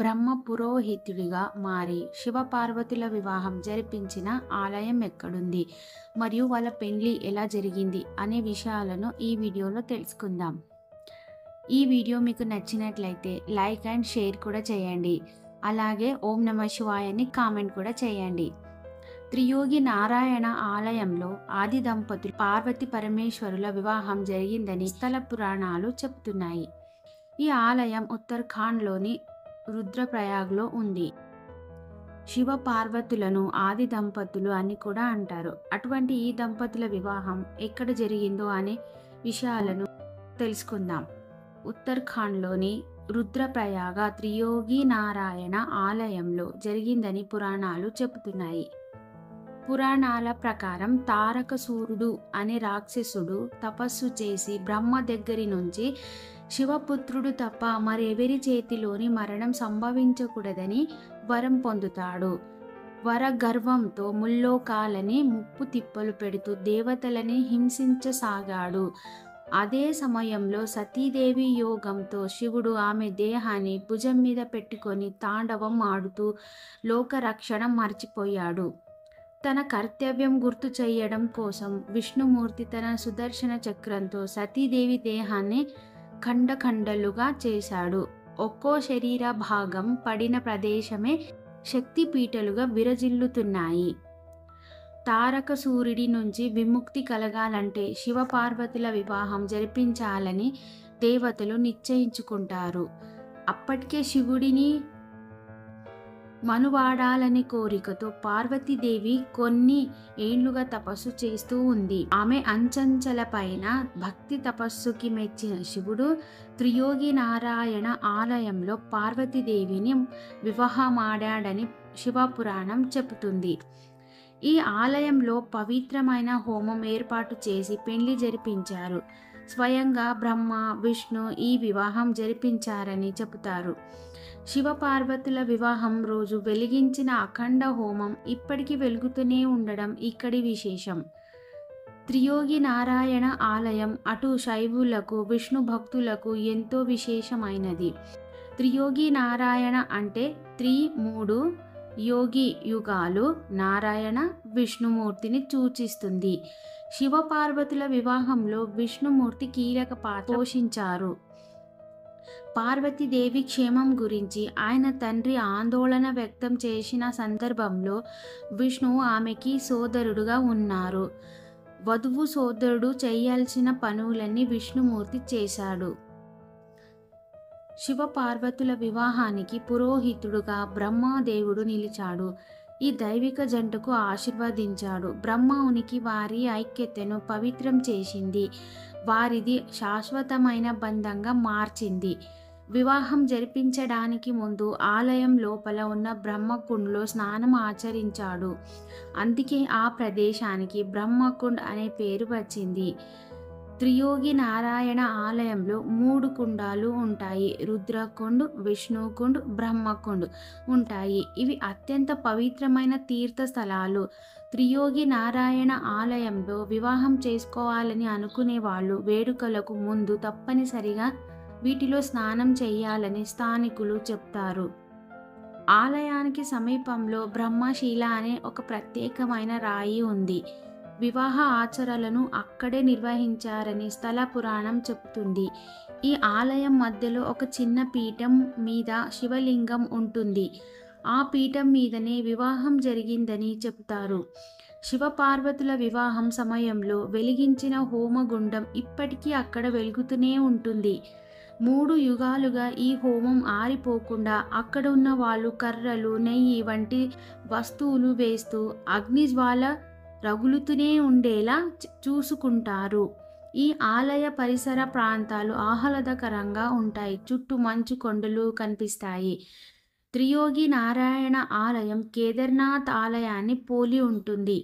బ్రహ్మ పురోహితుడిగా మారి శివపార్వతుల వివాహం జరిపించిన ఆలయం ఎక్కడుంది మరియు వాళ్ళ పెళ్లి ఎలా జరిగింది అనే విషయాలను ఈ వీడియోలో తెలుసుకుందాం. ఈ వీడియో మీకు నచ్చినట్లయితే లైక్ అండ్ షేర్ కూడా చేయండి. అలాగే ఓం నమ శివాయని కామెంట్ కూడా చేయండి. త్రియోగి నారాయణ ఆలయంలో ఆది దంపతులు పార్వతి పరమేశ్వరుల వివాహం జరిగిందని స్థల పురాణాలు చెబుతున్నాయి. ఈ ఆలయం ఉత్తరాఖండ్లోని రుద్రప్రయాగ్లో ఉంది. శివ పార్వతులను ఆది దంపతులు అని కూడా అంటారు. అటువంటి ఈ దంపతుల వివాహం ఎక్కడ జరిగిందో అనే విషయాలను తెలుసుకుందాం. ఉత్తరాఖండ్లోని రుద్రప్రయాగ త్రియోగి నారాయణ ఆలయంలో జరిగిందని పురాణాలు చెబుతున్నాయి. పురాణాల ప్రకారం తారకసూరుడు అనే రాక్షసుడు తపస్సు చేసి బ్రహ్మ దగ్గరి నుంచి శివపుత్రుడు తప్ప మరెవరి చేతిలోని మరణం సంభవించకూడదని వరం పొందుతాడు. వర గర్వంతో ముల్లోకాలని ముప్పు తిప్పలు పెడుతూ దేవతలని హింసించసాగాడు. అదే సమయంలో సతీదేవి యోగంతో శివుడు ఆమె దేహాన్ని భుజం మీద పెట్టుకొని తాండవం ఆడుతూ లోకరక్షణ మర్చిపోయాడు. తన కర్తవ్యం గుర్తు చేయడం కోసం విష్ణుమూర్తి తన సుదర్శన చక్రంతో సతీదేవి దేహాన్ని ఖండఖండలుగా చేశాడు. ఒక్కో శరీర భాగం పడిన ప్రదేశమే శక్తిపీఠలుగా విరజిల్లుతున్నాయి. తారకసూరుడి నుంచి విముక్తి కలగాలంటే శివపార్వతుల వివాహం జరిపించాలని దేవతలు నిశ్చయించుకుంటారు. అప్పటికే శివుడిని మనువాడాలని కోరికతో పార్వతీదేవి కొన్ని ఏళ్లుగా తపస్సు చేస్తూ ఉంది. ఆమె అంచంచల పైన భక్తి తపస్సుకి మెచ్చిన శివుడు త్రియోగి నారాయణ ఆలయంలో పార్వతీదేవిని వివాహమాడాడని శివపురాణం చెబుతుంది. ఈ ఆలయంలో పవిత్రమైన హోమం ఏర్పాటు చేసి పెళ్లి జరిపించారు. స్వయంగా బ్రహ్మ విష్ణు ఈ వివాహం జరిపించారని చెబుతారు. శివపార్వతుల వివాహం రోజు వెలిగించిన అఖండ హోమం ఇప్పటికీ వెలుగుతూనే ఉండడం ఇక్కడి విశేషం. త్రియోగి నారాయణ ఆలయం అటు శైవులకు విష్ణు భక్తులకు ఎంతో విశేషమైనది. త్రియోగి నారాయణ అంటే మూడు యోగి యుగాలు నారాయణ విష్ణుమూర్తిని సూచిస్తుంది. శివపార్వతుల వివాహంలో విష్ణుమూర్తి కీలక పాత్ర పోషించారు. పార్వతీదేవి క్షేమం గురించి ఆయన తండ్రి ఆందోళన వ్యక్తం చేసిన సందర్భంలో విష్ణువు ఆమెకి సోదరుడుగా ఉన్నారు. వధువు సోదరుడు చేయాల్సిన పనులన్నీ విష్ణుమూర్తి చేశాడు. శివపార్వతుల వివాహానికి పురోహితుడుగా బ్రహ్మదేవుడు నిలిచాడు. ఈ దైవిక జంటకు ఆశీర్వదించాడు. బ్రహ్మ ఉనికి వారి ఐక్యతను పవిత్రం చేసింది. వారిది శాశ్వతమైన బంధంగా మార్చింది. వివాహం జరిపించడానికి ముందు ఆలయం లోపల ఉన్న బ్రహ్మకుండ్లో స్నానం ఆచరించాడు. అందుకే ఆ ప్రదేశానికి బ్రహ్మకుండ్ అనే పేరు వచ్చింది. త్రియోగి నారాయణ ఆలయంలో 3 కుండాలు ఉంటాయి. రుద్రకుండ్, విష్ణుకుండ్, బ్రహ్మకుండ్ ఉంటాయి. ఇవి అత్యంత పవిత్రమైన తీర్థ స్థలాలు. త్రియోగి నారాయణ ఆలయంలో వివాహం చేసుకోవాలని అనుకునే వాళ్ళు వేడుకలకు ముందు తప్పనిసరిగా వీటిలో స్నానం చేయాలని స్థానికులు చెప్తారు. ఆలయానికి సమీపంలో బ్రహ్మశిల అనే ఒక ప్రత్యేకమైన రాయి ఉంది. వివాహ ఆచారాలను అక్కడే నిర్వహించారని స్థల పురాణం చెబుతుంది. ఈ ఆలయం మధ్యలో ఒక చిన్న పీఠం మీద శివలింగం ఉంటుంది. ఆ పీఠం మీదనే వివాహం జరిగిందని చెబుతారు. శివపార్వతుల వివాహం సమయంలో వెలిగించిన హోమగుండం ఇప్పటికీ అక్కడ వెలుగుతూనే ఉంటుంది. 3 యుగాలుగా ఈ హోమం ఆరిపోకుండా అక్కడ ఉన్న వాళ్ళు కర్రలు, నెయ్యి వంటి వస్తువులు వేస్తూ అగ్నిజ్వాల రగులుతూనే ఉండేలా చూసుకుంటారు. ఈ ఆలయ పరిసర ప్రాంతాలు ఆహ్లాదకరంగా ఉంటాయి. చుట్టూ మంచు కొండలు కనిపిస్తాయి. త్రియోగి నారాయణ ఆలయం కేదార్నాథ్ ఆలయాన్ని పోలి ఉంటుంది.